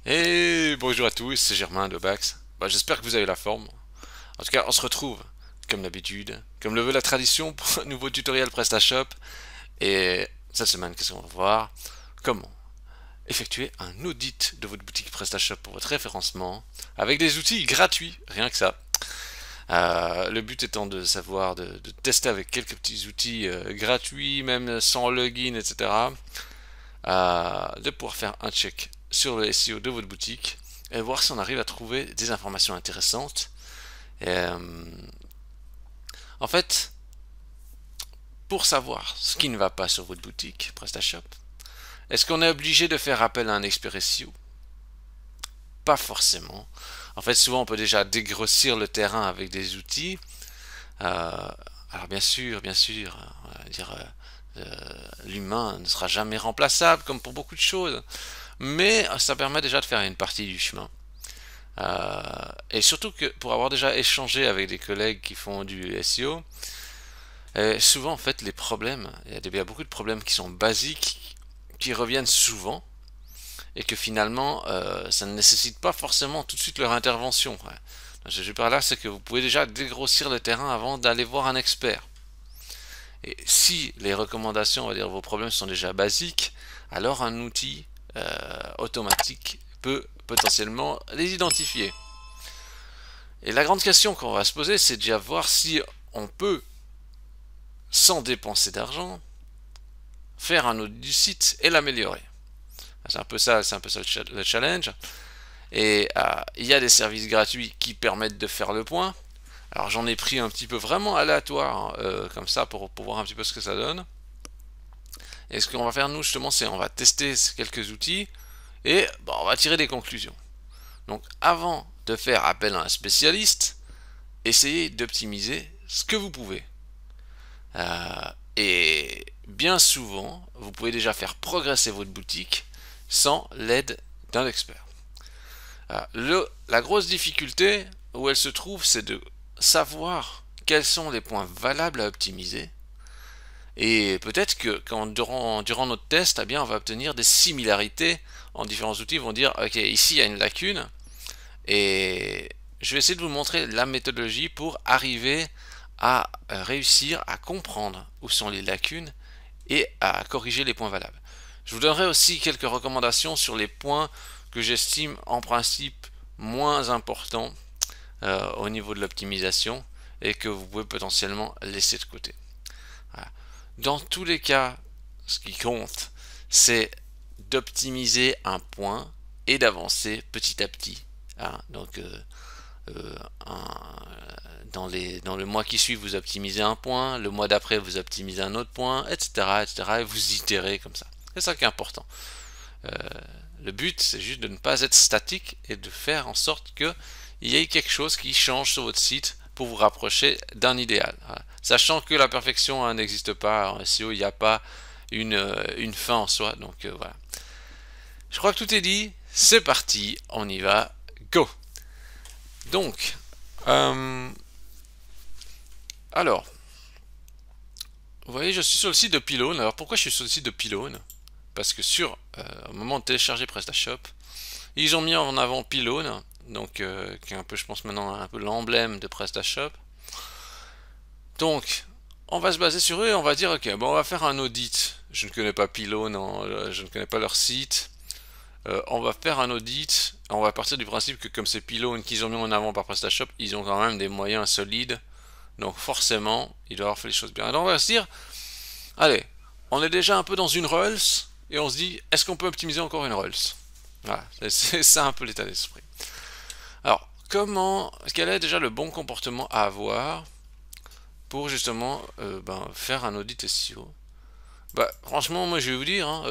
Et bonjour à tous, c'est Germain de Bax. J'espère que vous avez la forme. En tout cas, on se retrouve, comme d'habitude, comme le veut la tradition, pour un nouveau tutoriel PrestaShop. Et cette semaine, qu'est-ce qu'on va voir? Comment effectuer un audit de votre boutique PrestaShop pour votre référencement avec des outils gratuits, rien que ça. Le but étant de savoir, de tester avec quelques petits outils gratuits, même sans login, etc. De pouvoir faire un check sur le SEO de votre boutique et voir si on arrive à trouver des informations intéressantes. Et, en fait, pour savoir ce qui ne va pas sur votre boutique PrestaShop, est-ce qu'on est obligé de faire appel à un expert SEO? Pas forcément. En fait, souvent on peut déjà dégrossir le terrain avec des outils. Alors bien sûr, on va dire, l'humain ne sera jamais remplaçable comme pour beaucoup de choses, mais ça permet déjà de faire une partie du chemin. Et surtout que pour avoir déjà échangé avec des collègues qui font du SEO, souvent en fait les problèmes, il y a beaucoup de problèmes qui sont basiques, qui reviennent souvent, et que finalement ça ne nécessite pas forcément tout de suite leur intervention. Ouais. Ce que je veux par là, c'est que vous pouvez déjà dégrossir le terrain avant d'aller voir un expert. Et si les recommandations, on va dire vos problèmes sont déjà basiques, alors un outil automatique peut potentiellement les identifier. Et la grande question qu'on va se poser, c'est déjà voir si on peut, sans dépenser d'argent, faire un audit du site et l'améliorer. C'est un peu ça le challenge. Et il y a des services gratuits qui permettent de faire le point. Alors j'en ai pris un petit peu vraiment aléatoire, comme ça, pour voir un petit peu ce que ça donne. Et ce qu'on va faire nous justement, c'est on va tester ces quelques outils et on va tirer des conclusions. Donc avant de faire appel à un spécialiste, essayez d'optimiser ce que vous pouvez. Et bien souvent, vous pouvez déjà faire progresser votre boutique sans l'aide d'un expert. La grosse difficulté où elle se trouve, c'est de savoir quels sont les points valables à optimiser. Et peut-être que durant notre test, eh bien, on va obtenir des similarités en différents outils. Ils vont dire, ok, ici il y a une lacune, et je vais essayer de vous montrer la méthodologie pour arriver à réussir à comprendre où sont les lacunes et à corriger les points valables. Je vous donnerai aussi quelques recommandations sur les points que j'estime en principe moins importants au niveau de l'optimisation et que vous pouvez potentiellement laisser de côté. Voilà. Dans tous les cas, ce qui compte, c'est d'optimiser un point et d'avancer petit à petit. Hein. Donc, dans le mois qui suit, vous optimisez un point, le mois d'après, vous optimisez un autre point, etc., etc., et vous itérez comme ça. C'est ça qui est important. Euh, le but, c'est juste de ne pas être statique et de faire en sorte qu'il y ait quelque chose qui change sur votre site pour vous rapprocher d'un idéal. Voilà. Sachant que la perfection n'existe pas en SEO, il n'y a pas une fin en soi. Donc voilà. Je crois que tout est dit. C'est parti, on y va. Go! Donc, euh, alors, vous voyez, je suis sur le site de Pylone. Alors pourquoi je suis sur le site de Pylone? Parce que au moment de télécharger PrestaShop, ils ont mis en avant Pylone, donc qui est un peu, je pense maintenant, un peu l'emblème de PrestaShop. Donc, on va se baser sur eux et on va dire, ok, bon, on va faire un audit. Je ne connais pas Pylone, je ne connais pas leur site. On va faire un audit. On va partir du principe que comme c'est Pylone qu'ils ont mis en avant par PrestaShop, ils ont quand même des moyens solides. Donc forcément, ils doivent avoir fait les choses bien. Alors on va se dire, allez, on est déjà un peu dans une Rolls et on se dit, est-ce qu'on peut optimiser encore une Rolls? Voilà, c'est ça un peu l'état d'esprit. Alors, quel est déjà le bon comportement à avoir pour justement faire un audit SEO? Franchement, moi je vais vous dire, hein,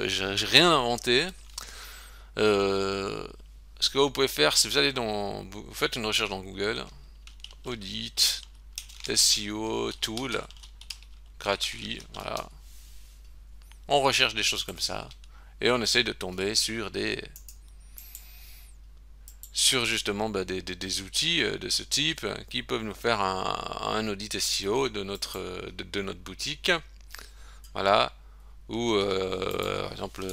j'ai rien inventé. Ce que vous pouvez faire, c'est vous faites une recherche dans Google, audit, SEO, tool, gratuit, voilà. On recherche des choses comme ça et on essaye de tomber sur justement des outils de ce type qui peuvent nous faire un audit SEO de notre boutique, voilà, ou par exemple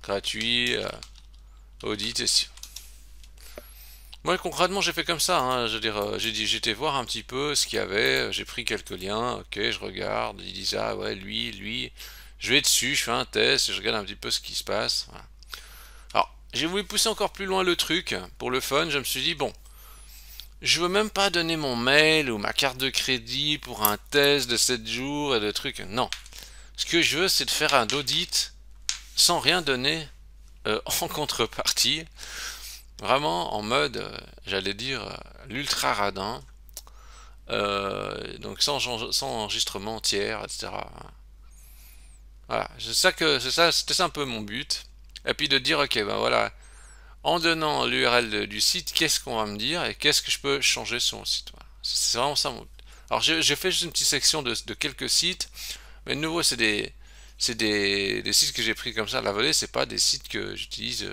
gratuit, audit et si. Moi concrètement j'ai fait comme ça, hein. Je veux dire, j'étais voir un petit peu ce qu'il y avait, j'ai pris quelques liens, ok, je regarde, ils disent ah ouais lui, je vais dessus, je fais un test, je regarde un petit peu ce qui se passe. Voilà. Alors j'ai voulu pousser encore plus loin le truc, pour le fun, je me suis dit bon, je veux même pas donner mon mail ou ma carte de crédit pour un test de 7 jours et de trucs, non. Ce que je veux c'est de faire un audit sans rien donner en contrepartie. Vraiment en mode, j'allais dire, l'ultra radin, donc sans enregistrement tiers, etc. Voilà, c'était ça un peu mon but. Et puis de dire, ok, ben voilà, en donnant l'URL du site, qu'est-ce qu'on va me dire et qu'est-ce que je peux changer sur mon site. Voilà. C'est vraiment ça mon but. Alors j'ai fait juste une petite section de quelques sites, mais de nouveau c'est des sites que j'ai pris comme ça à la volée, c'est pas des sites que j'utilise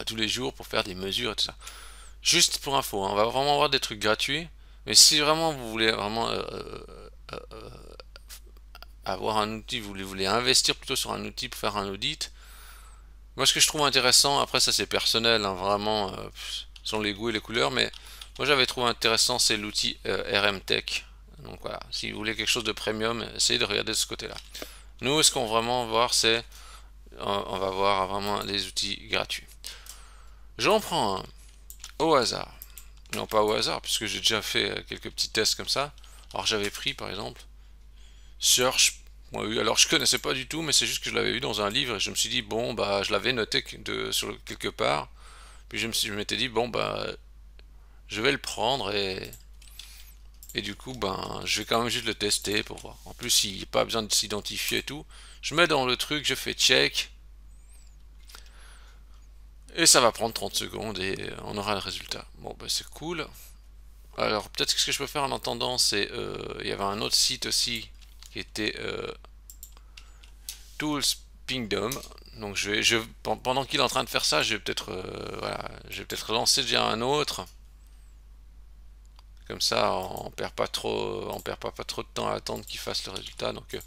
tous les jours pour faire des mesures et tout ça. Juste pour info, hein, on va vraiment avoir des trucs gratuits, mais si vraiment vous voulez vraiment avoir un outil, vous voulez investir plutôt sur un outil pour faire un audit, moi ce que je trouve intéressant, après ça c'est personnel, hein, vraiment, selon les goûts et les couleurs, mais moi j'avais trouvé intéressant c'est l'outil RM Tech. Donc voilà, si vous voulez quelque chose de premium, essayez de regarder de ce côté-là. Nous, ce qu'on va vraiment voir, c'est on va voir vraiment les outils gratuits. J'en prends un au hasard. Non, pas au hasard, puisque j'ai déjà fait quelques petits tests comme ça. Alors j'avais pris par exemple Search. Oui, alors je connaissais pas du tout, mais c'est juste que je l'avais vu dans un livre et je me suis dit bon bah je l'avais noté sur quelque part. Puis je m'étais dit bon bah je vais le prendre et du coup ben je vais quand même juste le tester pour voir. En plus il n'y a pas besoin de s'identifier et tout. Je mets dans le truc, je fais check et ça va prendre 30 secondes et on aura le résultat. Bon bah c'est cool. Alors peut-être que ce que je peux faire en attendant, c'est il y avait un autre site aussi qui était Tools Pingdom. Donc pendant qu'il est en train de faire ça, je vais peut-être voilà, je vais peut-être lancer déjà un autre. Comme ça, on perd pas trop de temps à attendre qu'il fasse le résultat. Donc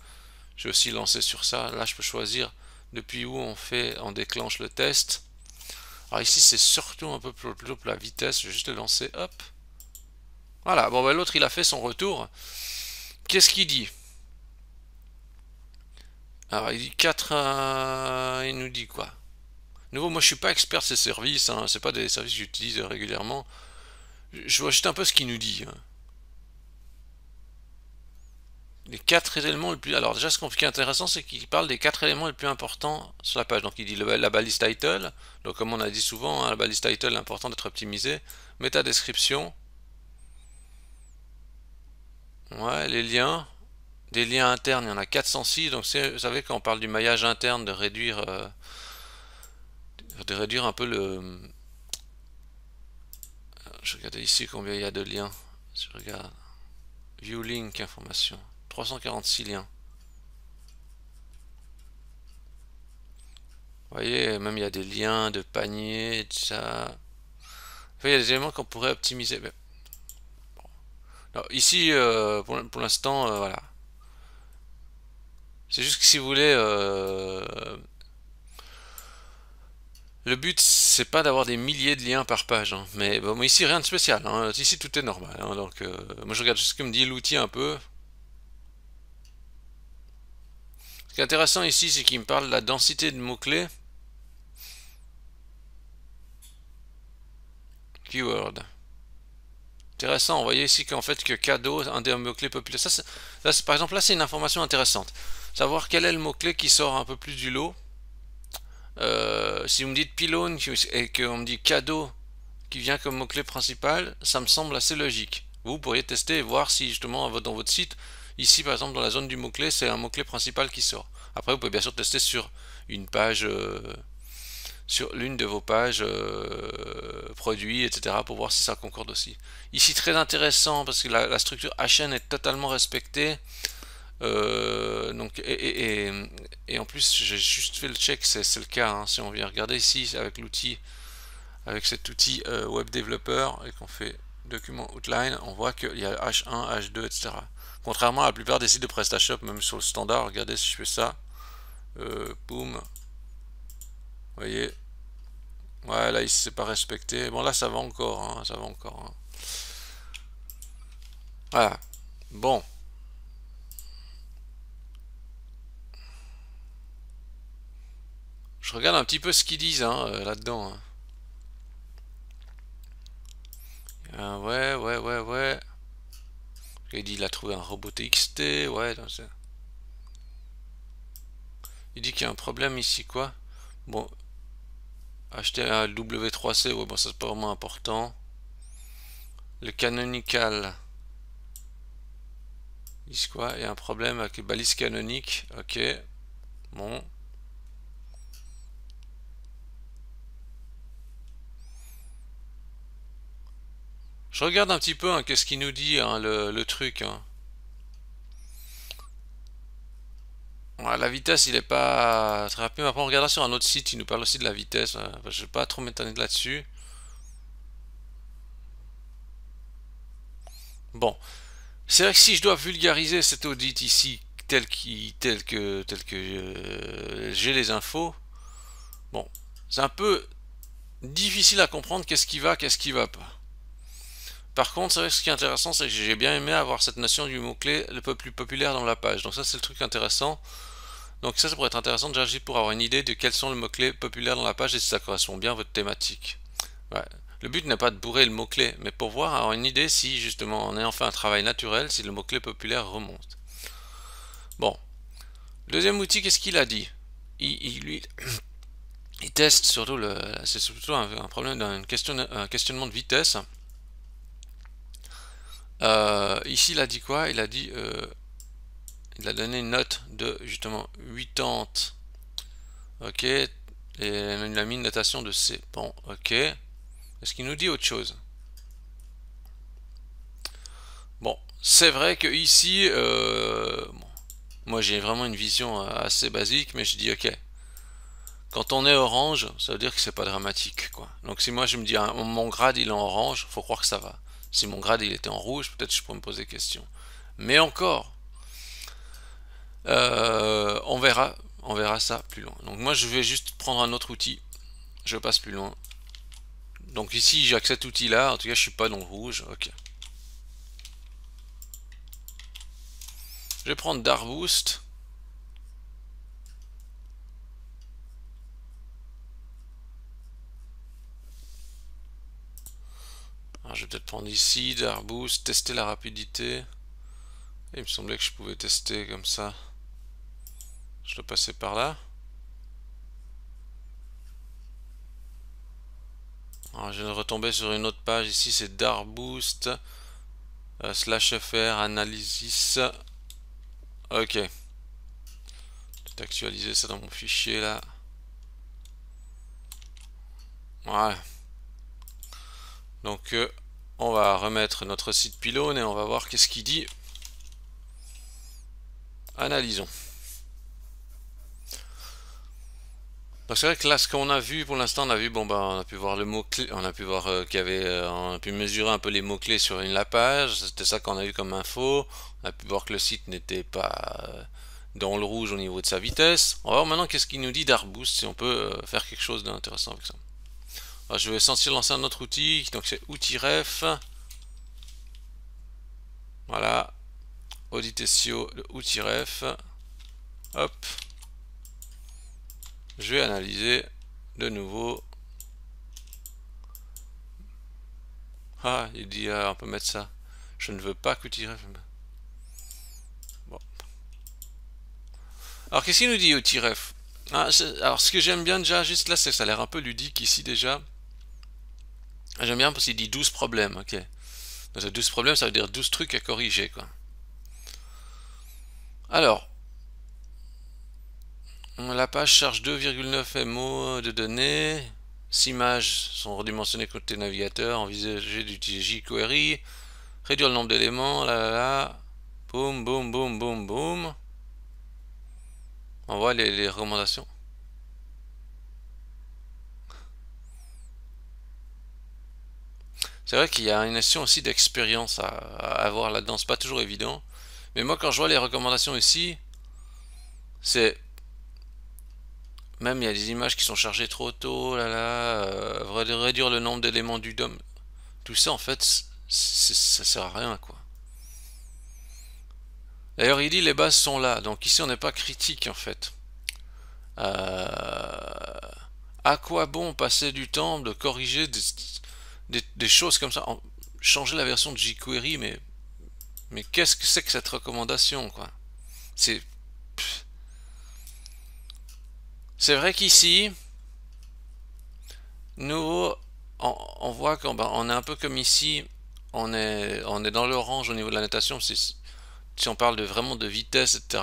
je vais aussi lancer sur ça. Là, je peux choisir depuis où on déclenche le test. Alors ici, c'est surtout un peu plutôt pour la vitesse. Je vais juste le lancer, hop. Voilà, bon ben l'autre il a fait son retour. Qu'est-ce qu'il dit? Alors il dit 4, il nous dit quoi? Nouveau, moi je suis pas expert de ces services, hein, c'est pas des services que j'utilise régulièrement. Je vois juste un peu ce qu'il nous dit. Hein. Les 4 éléments les plus... Alors déjà ce qui est intéressant c'est qu'il parle des 4 éléments les plus importants sur la page. Donc il dit la balise title, donc comme on a dit souvent, hein, la balise title est important d'être optimisée. Méta description. Ouais, les liens. Des liens internes, il y en a 406. Donc vous savez quand on parle du maillage interne, de réduire un peu le... Je regarde ici combien il y a de liens. Je regarde. View link information. 346 liens. Vous voyez, même il y a des liens de panier, tout ça. Enfin, il y a des éléments qu'on pourrait optimiser. Mais bon. Alors, ici, pour l'instant, voilà. C'est juste que si vous voulez, le but c'est pas d'avoir des milliers de liens par page, hein. Mais bon, ici rien de spécial. Hein. Ici tout est normal. Hein. Donc, moi je regarde juste ce que me dit l'outil un peu. Ce qui est intéressant ici, c'est qu'il me parle de la densité de mots-clés. Keyword. Intéressant, vous voyez ici qu'en fait que cadeau, un des mots-clés populaires. Par exemple, là c'est une information intéressante. Savoir quel est le mot-clé qui sort un peu plus du lot. Si vous me dites pylône et qu'on me dit cadeau qui vient comme mot-clé principal, ça me semble assez logique. Vous pourriez tester et voir si justement dans votre site, ici par exemple dans la zone du mot-clé, c'est un mot-clé principal qui sort. Après vous pouvez bien sûr tester sur une page, sur l'une de vos pages produits, etc. pour voir si ça concorde aussi. Ici très intéressant parce que la structure HN est totalement respectée. Donc, et en plus j'ai juste fait le check, c'est le cas, hein, si on vient regarder ici avec l'outil, avec cet outil web developer et qu'on fait document outline, on voit qu'il y a H1, H2, etc. Contrairement à la plupart des sites de PrestaShop, même sur le standard, regardez si je fais ça, boum, Vous voyez? Ouais, là, il s'est pas respecté. Bon, là, ça va encore, hein, ça va encore, hein. Voilà. Bon. Je regarde un petit peu ce qu'ils disent hein, là-dedans, hein. Ouais, ouais, ouais, ouais. Il dit qu'il a trouvé un robot TXT. Ouais, non, il dit qu'il y a un problème ici, quoi. Bon, acheter un W3C, ouais, bon, ça c'est pas vraiment important. Le canonical. Ils disent quoi? Il y a un problème avec les balises canoniques. Ok. Bon. Je regarde un petit peu hein, qu'est-ce qu'il nous dit hein, le truc. Hein. Ouais, la vitesse, il est pas très rapide. Après, on regardera sur un autre site, il nous parle aussi de la vitesse. Je vais pas trop m'étonner de là-dessus. Bon, c'est vrai que si je dois vulgariser cet audit ici, tel que j'ai les infos, bon, c'est un peu difficile à comprendre qu'est-ce qui va pas. Par contre, c'est vrai que ce qui est intéressant, c'est que j'ai bien aimé avoir cette notion du mot-clé le peu plus populaire dans la page. Donc ça, c'est le truc intéressant. Donc ça pourrait être intéressant déjà juste pour avoir une idée de quels sont les mots-clés populaires dans la page et si ça correspond bien à votre thématique. Ouais. Le but n'est pas de bourrer le mot-clé, mais pour voir, avoir une idée si justement en ayant fait un travail naturel, si le mot-clé populaire remonte. Bon. Deuxième outil, qu'est-ce qu'il a dit lui, il teste surtout c'est surtout un problème d'un questionnement de vitesse. Ici, il a dit quoi? Il a dit, il a donné une note de justement 80. Ok. Et il a mis une notation de C. Bon, ok. Est-ce qu'il nous dit autre chose? Bon, c'est vrai que ici, bon, moi j'ai vraiment une vision assez basique, mais je dis ok. Quand on est orange, ça veut dire que c'est pas dramatique, quoi. Donc si moi je me dis hein, mon grade il est en orange, faut croire que ça va. Si mon grade il était en rouge, peut-être je pourrais me poser des questions. Mais encore, on verra ça plus loin. Donc moi je vais juste prendre un autre outil. Je passe plus loin. Donc ici j'ai accès à cet outil là, en tout cas je suis pas dans le rouge, ok. Je vais prendre Darboost. Alors, je vais peut-être prendre ici Darboost, tester la rapidité. Et il me semblait que je pouvais tester comme ça. Je dois passer par là. Alors, je viens de retomber sur une autre page ici, c'est Darboost /fr analysis. Ok. Je vais actualiser ça dans mon fichier là. Voilà. Donc on va remettre notre site pylône et on va voir qu'est-ce qu'il dit. Analysons. Donc c'est vrai que là ce qu'on a vu pour l'instant on a vu bon bah on a pu voir le mot clé, on a pu voir qu'il y avait on a pu mesurer un peu les mots clés sur la page, c'était ça qu'on a eu comme info. On a pu voir que le site n'était pas dans le rouge au niveau de sa vitesse. On va voir maintenant qu'est-ce qu'il nous dit Darboost, si on peut faire quelque chose d'intéressant avec ça. Alors, je vais censé lancer un autre outil, donc c'est outil ref. Voilà, audit SEO, le outil ref. Hop. Je vais analyser de nouveau. Ah, il dit on peut mettre ça. Je ne veux pas qu'outil ref. Bon. Alors qu'est-ce qu'il nous dit outil ref? Alors ce que j'aime bien déjà juste là, c'est que ça a l'air un peu ludique ici déjà. J'aime bien parce qu'il dit 12 problèmes, ok. Donc 12 problèmes, ça veut dire 12 trucs à corriger, quoi. Alors, la page charge 2,9 MO de données. 6 images sont redimensionnées côté navigateur. Envisager d'utiliser jQuery. Réduire le nombre d'éléments. Là, là, là. Boum, boum, boum, boum, boum. On voit les recommandations. C'est vrai qu'il y a une notion aussi d'expérience à avoir là-dedans. C'est pas toujours évident. Mais moi, quand je vois les recommandations ici, c'est Même il y a des images qui sont chargées trop tôt, là là, réduire le nombre d'éléments du DOM. Tout ça en fait, ça sert à rien quoi. D'ailleurs il dit les bases sont là, donc ici on n'est pas critique en fait. À quoi bon passer du temps de corriger des choses comme ça, changer la version de jQuery, mais qu'est-ce que c'est que cette recommandation quoi? C'est c'est vrai qu'ici, nous, on voit qu'on on est un peu comme ici, on est dans l'orange au niveau de la notation, si on parle de vraiment de vitesse, etc.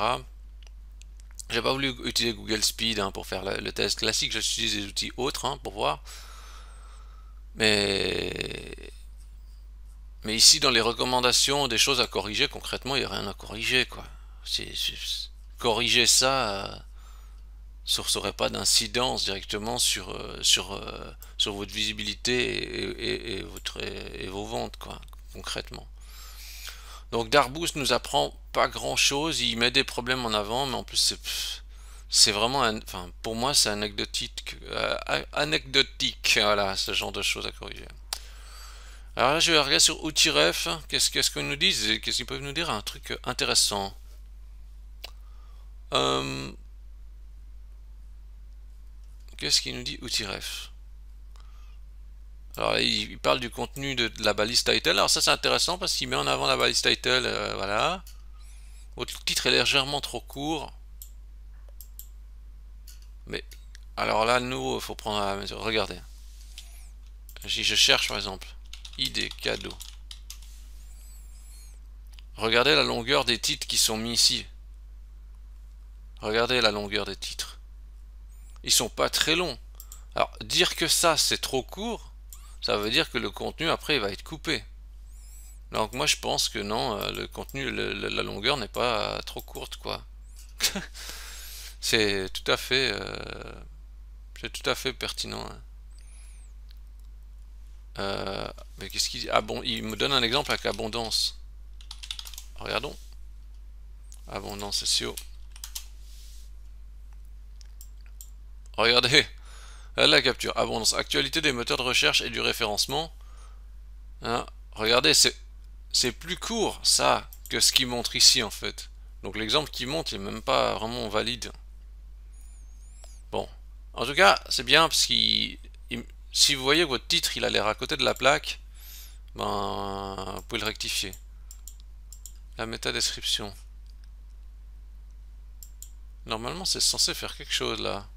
J'ai pas voulu utiliser Google Speed hein, pour faire le test classique, j'utilise des outils autres hein, pour voir. Mais, mais ici, dans les recommandations, des choses à corriger, concrètement, il n'y a rien à corriger, quoi. Corriger ça, ça n'aurait pas d'incidence directement sur votre visibilité et vos ventes, quoi, concrètement. Donc Darboost nous apprend pas grand chose, il met des problèmes en avant, mais en plus c'est vraiment, enfin pour moi c'est anecdotique, voilà, ce genre de choses à corriger. Alors là je vais regarder sur Outiref, qu'est-ce qu'ils nous disent, qu'est-ce qu'ils peuvent nous dire, un truc intéressant. Euh, qu'est-ce qu'il nous dit Outiref? Alors il parle du contenu de la balise title, alors ça c'est intéressant parce qu'il met en avant la balise title, voilà. Votre titre est légèrement trop court. Mais alors là, nous, il faut prendre à la mesure. Regardez. Si je cherche par exemple ID cadeau. Regardez la longueur des titres qui sont mis ici. Regardez la longueur des titres. Ils sont pas très longs. Alors dire que ça c'est trop court, ça veut dire que le contenu après il va être coupé. Donc moi je pense que non, le contenu, la longueur n'est pas trop courte quoi. C'est tout à fait, c'est tout à fait pertinent. Hein. Mais qu'est-ce qu'il dit? Ah bon, il me donne un exemple avec abondance. Regardons. Abondance SEO. Regardez. La capture. Abondance. Actualité des moteurs de recherche et du référencement. Hein, regardez, c'est plus court ça que ce qu'il montre ici en fait. Donc l'exemple qu'il montre il est même pas vraiment valide. Bon. En tout cas, c'est bien parce qu'il si vous voyez que votre titre il a l'air à côté de la plaque, ben vous pouvez le rectifier. La métadescription. Normalement c'est censé faire quelque chose là.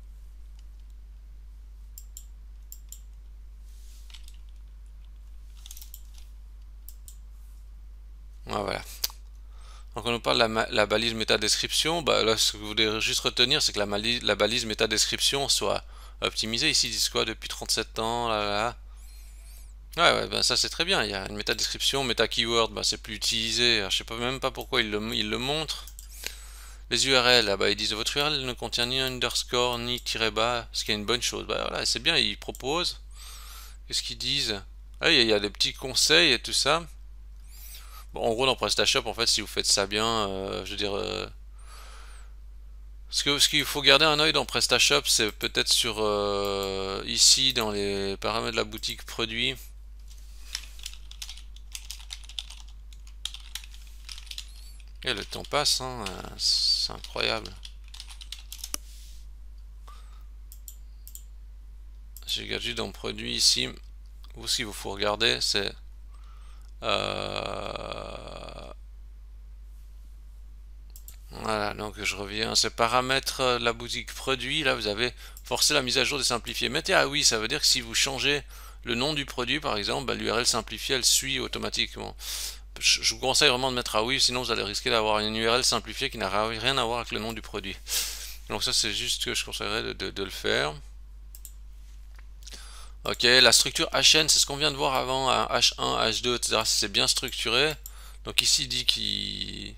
Ah, voilà. Donc on nous parle de la balise métadescription. Bah, là, ce que vous devez juste retenir, c'est que la balise métadescription soit optimisée. Ici, ils disent quoi depuis 37 ans, là, là. Ouais, ouais, ben ça c'est très bien. Il y a une métadescription, méta-keyword, bah, c'est plus utilisé. Alors, je sais pas même pas pourquoi ils le montrent. Les URL, là, bah, ils disent votre URL ne contient ni underscore ni tiret bas, ce qui est une bonne chose. Bah voilà, c'est bien, ils proposent. Qu'est-ce qu'ils disent? Ah, il y a des petits conseils et tout ça. Bon, en gros, dans PrestaShop, en fait, si vous faites ça bien, je veux dire, ce qu'il faut garder un œil dans PrestaShop, c'est peut-être sur ici dans les paramètres de la boutique produit. Et le temps passe, hein, c'est incroyable. J'ai gardé dans produit ici. Vous, ce qu'il vous faut regarder, c'est voilà, donc je reviens. Ces paramètres de la boutique produit, là vous avez forcé la mise à jour des simplifiés. Mettez ah oui, ça veut dire que si vous changez le nom du produit par exemple, bah, l'URL simplifiée elle suit automatiquement. Je vous conseille vraiment de mettre ah oui, sinon vous allez risquer d'avoir une URL simplifiée qui n'a rien à voir avec le nom du produit. Donc ça c'est juste que je conseillerais de le faire. Ok, la structure HN, c'est ce qu'on vient de voir avant, H1, H2, etc. C'est bien structuré. Donc ici il dit qu'il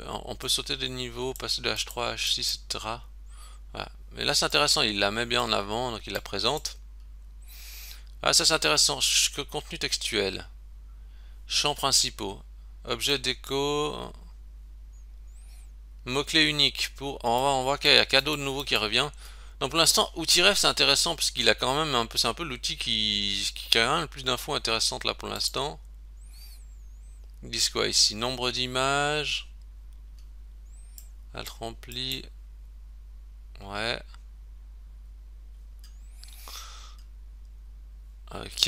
on peut sauter des niveaux, passer de H3 à H6, etc. Voilà. Mais là c'est intéressant, il la met bien en avant, donc il la présente. Ah ça c'est intéressant, contenu textuel, champs principaux, objet déco, Mot-clé unique pour. On voit qu'il y a cadeau de nouveau qui revient. Donc pour l'instant, outil-ref c'est intéressant parce qu'il a quand même un peu. C'est un peu l'outil qui a quand même le plus d'infos intéressantes là pour l'instant. Ils disent quoi ici? Nombre d'images. Alt rempli. Ouais. Ok.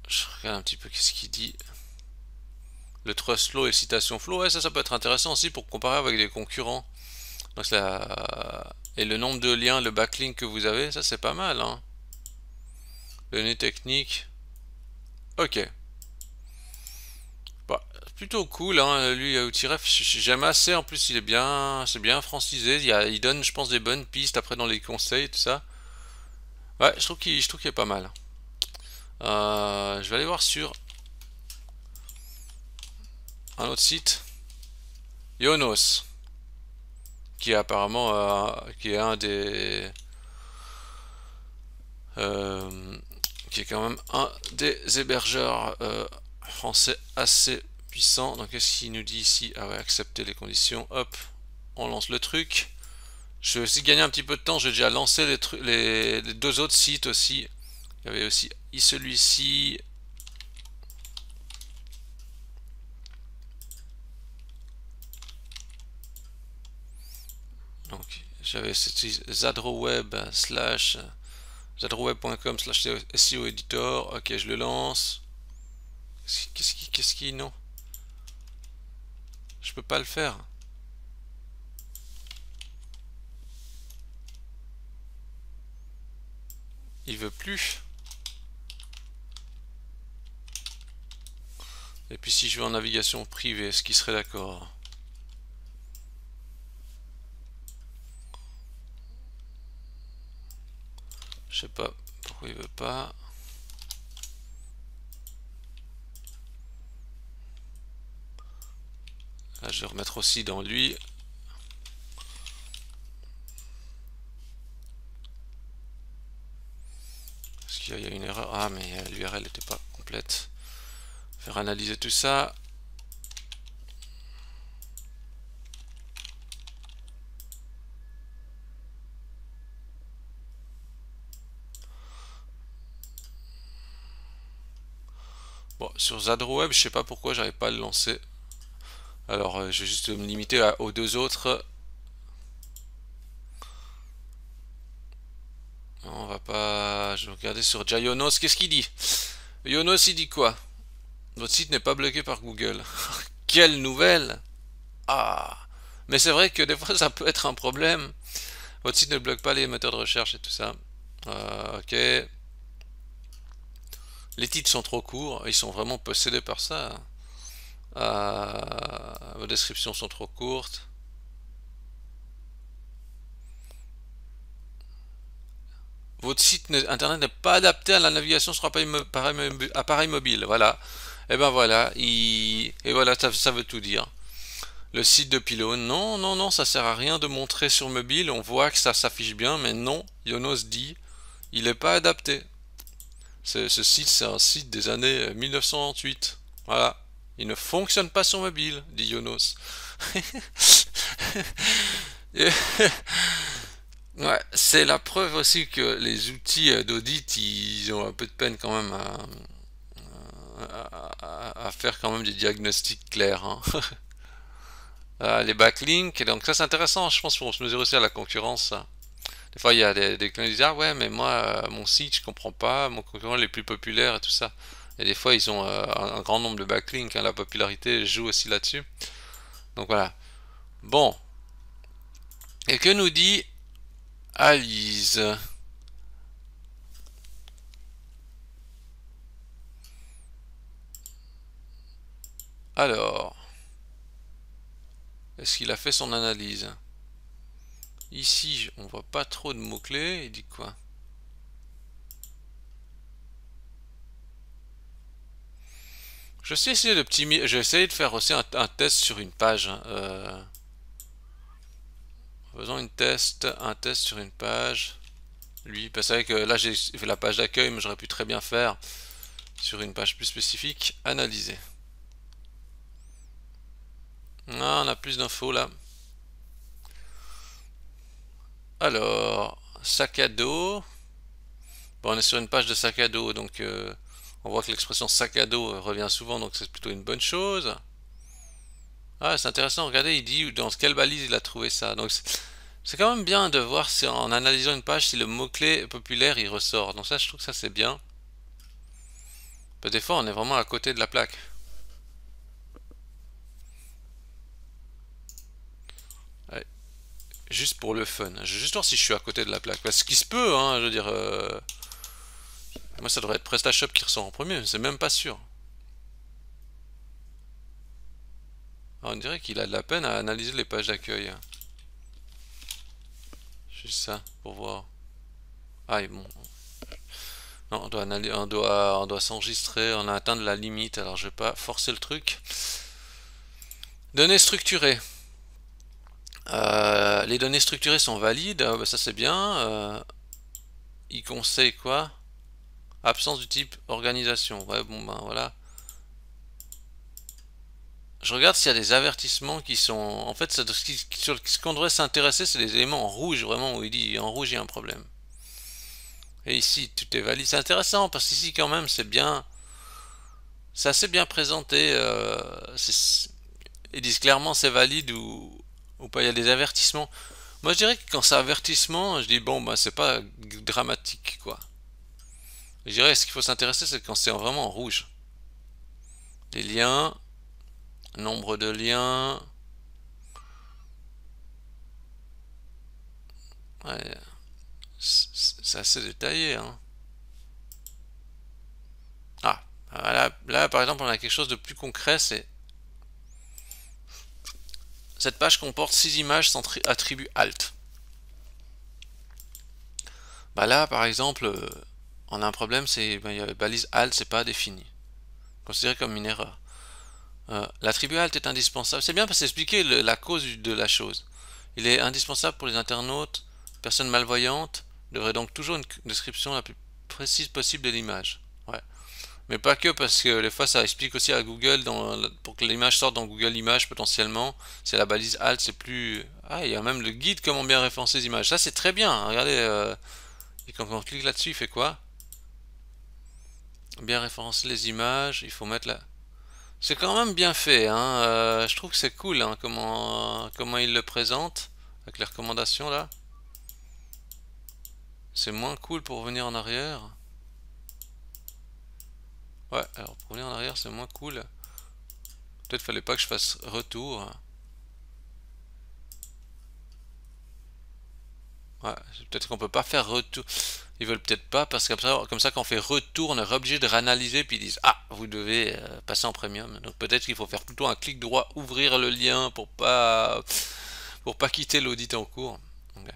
Je regarde un petit peu qu'est-ce qu'il dit. Le trust flow et le citation flow, ouais, ça peut être intéressant aussi pour comparer avec des concurrents. Donc et le nombre de liens, le backlink que vous avez, ça c'est pas mal, hein. Données techniques. Ok. Bah, plutôt cool, hein. Lui, Outiref, j'aime assez. En plus, il est bien, c'est bien francisé. Il donne, je pense, des bonnes pistes après dans les conseils, tout ça. Ouais, je trouve qu'il est pas mal. Je vais aller voir sur un autre site, Yonos, qui est apparemment, qui est un des, euh, qui est quand même un des hébergeurs français assez puissant. Donc qu'est-ce qu'il nous dit ici? Ah ouais, accepter les conditions. Hop, on lance le truc. Je vais aussi gagner un petit peu de temps. J'ai déjà lancé les deux autres sites aussi. Il y avait aussi celui-ci. Donc j'avais zadroweb slash zadroweb.com slash SEO editor. Ok, je le lance. Qu'est-ce qui non? Je peux pas le faire. Il veut plus. Et puis si je vais en navigation privée, est-ce qu'il serait d'accord? Je sais pas pourquoi il veut pas. Là, je vais remettre aussi dans lui. Est-ce qu'il y a une erreur? Ah, mais l'URL n'était pas complète. Faire analyser tout ça. Bon, sur Zadroweb, je sais pas pourquoi j'arrive pas à le lancer. Alors, je vais juste me limiter aux deux autres. On va pas. Je vais regarder sur Jayonos. Qu'est-ce qu'il dit? Yonos, il dit quoi? Votre site n'est pas bloqué par Google. Quelle nouvelle! Ah! Mais c'est vrai que des fois, ça peut être un problème. Votre site ne bloque pas les moteurs de recherche et tout ça. Ok. Les titres sont trop courts. Ils sont vraiment possédés par ça. Vos descriptions sont trop courtes. Votre site internet n'est pas adapté à la navigation sur appareil mobile. Voilà. Et ben voilà. Et voilà, ça veut tout dire. Le site de Pylone, non, non, non, ça sert à rien de montrer sur mobile. On voit que ça s'affiche bien, mais non. Yonos dit, il n'est pas adapté. Ce site, c'est un site des années 1908. Voilà. Il ne fonctionne pas sur mobile, dit Yonos. Ouais, c'est la preuve aussi que les outils d'audit, ils ont un peu de peine quand même à faire quand même des diagnostics clairs, hein. Les backlinks, et donc ça c'est intéressant, je pense, pour se mesurer aussi à la concurrence. Des fois, il y a des clients qui disent, ah ouais, mais moi, mon site, je comprends pas, mon concurrent est le plus populaire et tout ça. Et des fois, ils ont un grand nombre de backlinks, hein, la popularité joue aussi là-dessus. Donc voilà. Bon. Et que nous dit Alice? Alors, est-ce qu'il a fait son analyse? Ici, on voit pas trop de mots-clés. Il dit quoi? Je vais essayer je vais essayer de faire aussi un test sur une page, hein. Faisons un test sur une page. Lui, parce que là j'ai fait la page d'accueil, mais j'aurais pu très bien faire sur une page plus spécifique. Analyser. Ah, on a plus d'infos là. Alors, sac à dos. Bon, on est sur une page de sac à dos, donc on voit que l'expression sac à dos revient souvent, donc c'est plutôt une bonne chose. Ah, c'est intéressant, regardez, il dit dans quelle balise il a trouvé ça. Donc c'est quand même bien de voir si en analysant une page si le mot-clé populaire il ressort. Donc ça, je trouve que ça c'est bien. Parce que des fois, on est vraiment à côté de la plaque. Ouais, juste pour le fun. Je vais juste voir si je suis à côté de la plaque. Parce qu'il se peut, hein, je veux dire. Moi, ça devrait être PrestaShop qui ressort en premier, mais c'est même pas sûr. Alors, on dirait qu'il a de la peine à analyser les pages d'accueil. Juste ça, pour voir. Ah, et bon. Non, on doit s'enregistrer, on a atteint la limite, alors je vais pas forcer le truc. Données structurées. Les données structurées sont valides, ah, bah, ça c'est bien. Il conseille quoi? Absence du type organisation. Ouais, bon ben voilà. Je regarde s'il y a des avertissements qui sont. En fait, sur ce qu'on devrait s'intéresser, c'est les éléments en rouge, vraiment, où il dit en rouge il y a un problème. Et ici, tout est valide. C'est intéressant parce qu'ici, quand même, c'est bien. C'est assez bien présenté. Ils disent clairement c'est valide ou pas. Il y a des avertissements. Moi, je dirais que quand c'est avertissement, je dis bon, bah, c'est pas dramatique, quoi. Je dirais ce qu'il faut s'intéresser, c'est quand c'est vraiment en rouge. Les liens, nombre de liens. Ouais, c'est assez détaillé, hein. Ah, là, par exemple, on a quelque chose de plus concret, c'est cette page comporte 6 images sans attribut alt. Bah là, par exemple, on a un problème, c'est bah, balise alt, c'est pas défini, considéré comme une erreur. L'attribut alt est indispensable. C'est bien parce que c'est expliquer la cause de la chose. Il est indispensable pour les internautes. Personnes malvoyantes devraient donc toujours une description la plus précise possible de l'image. Ouais. Mais pas que parce que des fois ça explique aussi à Google pour que l'image sorte dans Google Images potentiellement. C'est la balise alt, c'est plus. Ah, il y a même le guide comment bien référencer les images. Ça c'est très bien. Regardez, et quand on clique là-dessus, il fait quoi? Bien référencer les images. Il faut mettre la. C'est quand même bien fait, hein. Je trouve que c'est cool, hein, comment il le présente avec les recommandations là. C'est moins cool pour revenir en arrière. Ouais, alors pour revenir en arrière, c'est moins cool. Peut-être fallait pas que je fasse retour. Ouais, peut-être qu'on peut pas faire retour. Ils veulent peut-être pas parce que comme ça quand on fait retour, on est obligé de réanalyser puis ils disent ah vous devez passer en premium. Donc peut-être qu'il faut faire plutôt un clic droit, ouvrir le lien pour pas quitter l'audit en cours. Ok.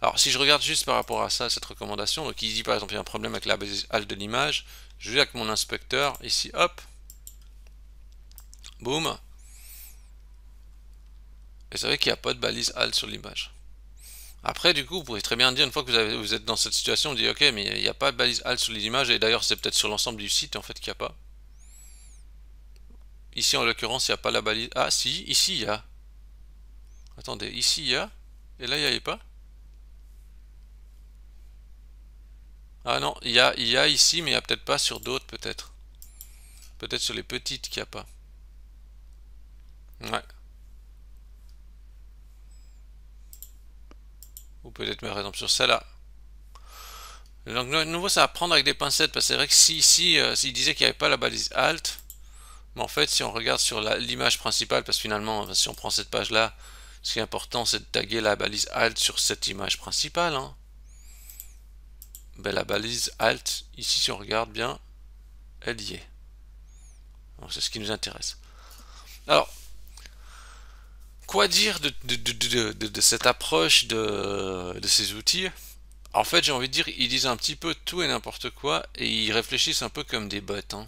Alors si je regarde juste par rapport à ça, cette recommandation, donc il dit par exemple il y a un problème avec la base alt de l'image, je vais avec mon inspecteur ici, hop, boum, et c'est vrai qu'il n'y a pas de balise alt sur l'image. Après, du coup, vous pouvez très bien dire, une fois que vous êtes dans cette situation, vous dites, ok, mais il n'y a pas de balise alt sur les images, et d'ailleurs, c'est peut-être sur l'ensemble du site, en fait, qu'il n'y a pas. Ici, en l'occurrence, il n'y a pas la balise. Ah, si, ici, il y a. Attendez, ici, il y a. Et là, il n'y avait pas. Ah non, il y a ici, mais il n'y a peut-être pas sur d'autres, peut-être. Peut-être sur les petites qu'il n'y a pas. Ouais. Ou peut-être, par exemple, sur celle-là. Donc, de nouveau, ça va prendre avec des pincettes, parce que c'est vrai que si ici, s'il disait qu'il n'y avait pas la balise alt, mais en fait, si on regarde sur l'image principale, parce que finalement, si on prend cette page-là, ce qui est important, c'est de taguer la balise alt sur cette image principale, hein. Ben, la balise alt, ici, si on regarde bien, elle y est. Donc, c'est ce qui nous intéresse. Alors, quoi dire de cette approche de ces outils? En fait, j'ai envie de dire, ils disent un petit peu tout et n'importe quoi, et ils réfléchissent un peu comme des bots, hein.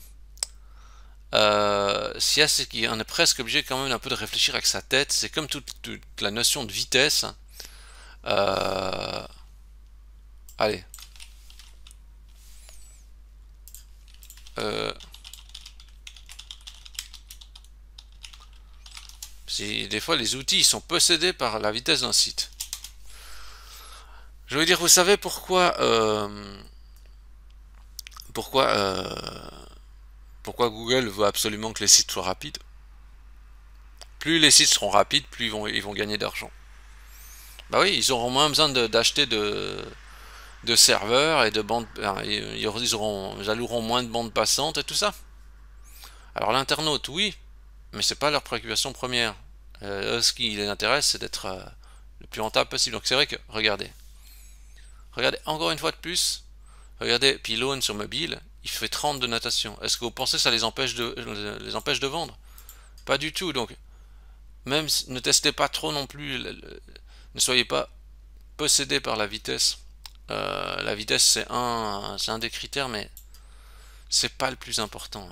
Ce qu'il y a, c'est qu'on est presque obligé quand même un peu de réfléchir avec sa tête. C'est comme toute la notion de vitesse. Euh, allez. Des fois, les outils ils sont possédés par la vitesse d'un site. Je veux dire, vous savez pourquoi, pourquoi Google veut absolument que les sites soient rapides? Plus les sites seront rapides, plus ils vont gagner d'argent. Bah oui, ils auront moins besoin d'acheter de serveurs et de bandes. Ils alloueront moins de bandes passantes et tout ça. Alors l'internaute, oui, mais c'est pas leur préoccupation première. Ce qui les intéresse, c'est d'être le plus rentable possible. Donc c'est vrai que, regardez encore une fois de plus, regardez Pylone sur mobile, il fait 30 de natation. Est-ce que vous pensez que ça les empêche de vendre? Pas du tout. Donc même ne testez pas trop non plus, ne soyez pas possédé par la vitesse. La vitesse c'est un des critères, mais c'est pas le plus important.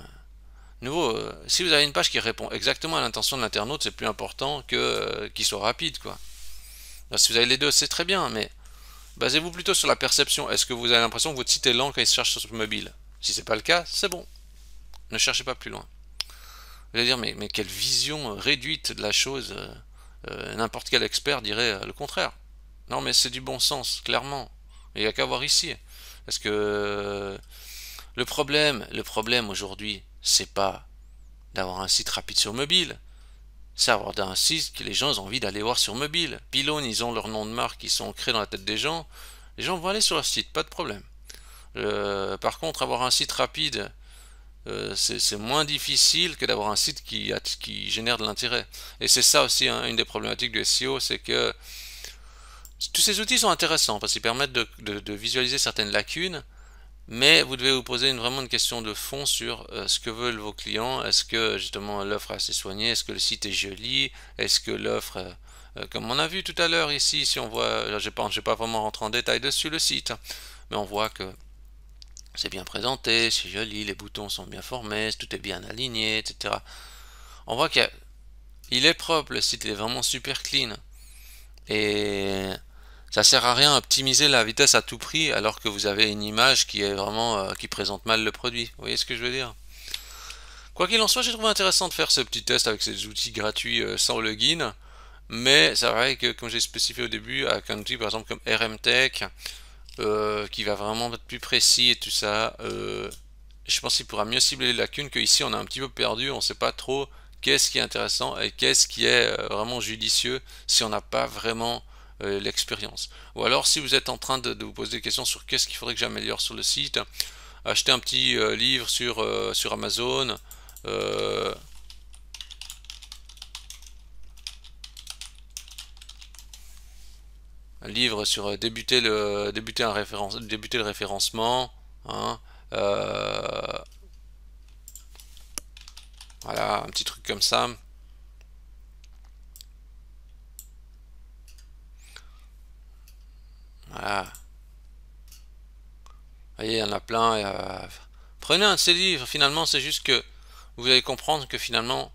Nouveau, si vous avez une page qui répond exactement à l'intention de l'internaute, c'est plus important que qu'il soit rapide, quoi. Alors, si vous avez les deux, c'est très bien, mais basez-vous plutôt sur la perception. Est-ce que vous avez l'impression que votre site est lent quand il se cherche sur mobile? Si c'est pas le cas, c'est bon. Ne cherchez pas plus loin. Vous allez dire, mais quelle vision réduite de la chose. N'importe quel expert dirait le contraire. Non, mais c'est du bon sens, clairement. Il n'y a qu'à voir ici. Parce que le problème aujourd'hui, c'est pas d'avoir un site rapide sur mobile, c'est avoir un site que les gens ont envie d'aller voir sur mobile. Pylone, ils ont leur nom de marque, ils sont ancrés dans la tête des gens. Les gens vont aller sur leur site, pas de problème. Par contre, avoir un site rapide, c'est moins difficile que d'avoir un site qui génère de l'intérêt. Et c'est ça aussi une des problématiques du SEO, c'est que tous ces outils sont intéressants parce qu'ils permettent de visualiser certaines lacunes, mais vous devez vous poser vraiment une question de fond sur ce que veulent vos clients. Est-ce que justement l'offre est assez soignée? Est-ce que le site est joli? Est-ce que l'offre, comme on a vu tout à l'heure ici, si on voit, je vais pas vraiment rentrer en détail dessus le site, mais on voit que c'est bien présenté, c'est joli, les boutons sont bien formés, tout est bien aligné, etc. On voit qu'il est propre, le site est vraiment super clean. Et ça sert à rien d'optimiser la vitesse à tout prix alors que vous avez une image qui est vraiment qui présente mal le produit. Vous voyez ce que je veux dire? Quoi qu'il en soit, j'ai trouvé intéressant de faire ce petit test avec ces outils gratuits sans login. Mais c'est vrai que, comme j'ai spécifié au début, avec un outil par exemple comme RMTech, qui va vraiment être plus précis et tout ça, je pense qu'il pourra mieux cibler les lacunes, que ici on a un petit peu perdu, on ne sait pas trop qu'est-ce qui est intéressant et qu'est-ce qui est vraiment judicieux si on n'a pas vraiment l'expérience. Ou alors si vous êtes en train de vous poser des questions sur qu'est-ce qu'il faudrait que j'améliore sur le site, achetez un petit livre sur Amazon. Un livre sur débuter le référencement, hein, voilà, un petit truc comme ça. Voilà. Vous voyez, il y en a plein. Prenez un de ces livres, finalement, c'est juste que vous allez comprendre que finalement,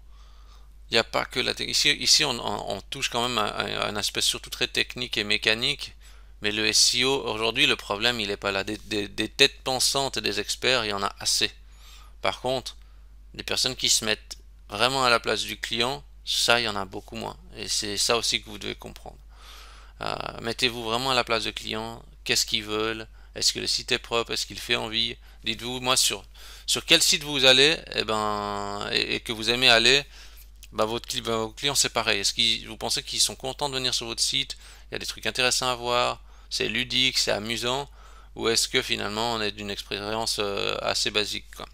il n'y a pas que la technique. Ici on touche quand même à un aspect surtout très technique et mécanique. Mais le SEO, aujourd'hui, le problème, il n'est pas là. Des têtes pensantes et des experts, il y en a assez. Par contre, des personnes qui se mettent vraiment à la place du client, ça, il y en a beaucoup moins. Et c'est ça aussi que vous devez comprendre. Mettez-vous vraiment à la place du client. Qu'est-ce qu'ils veulent? Est-ce que le site est propre? Est-ce qu'il fait envie? Dites-vous, moi, sur quel site vous allez, et que vous aimez aller, vos clients c'est pareil. Est-ce que vous pensez qu'ils sont contents de venir sur votre site? Il y a des trucs intéressants à voir, c'est ludique, c'est amusant, ou est-ce que finalement on est d'une expérience assez basique, quoi.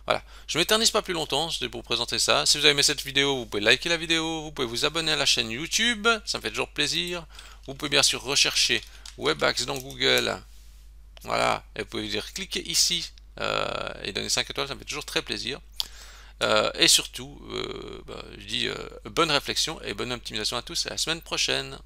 Voilà, je m'éternise pas plus longtemps, je vais vous présenter ça. Si vous avez aimé cette vidéo, vous pouvez liker la vidéo, vous pouvez vous abonner à la chaîne YouTube, ça me fait toujours plaisir. Vous pouvez bien sûr rechercher Webaxe dans Google, voilà, et vous pouvez dire cliquez ici et donner 5 étoiles, ça me fait toujours très plaisir. Et surtout, je dis bonne réflexion et bonne optimisation à tous, et à la semaine prochaine.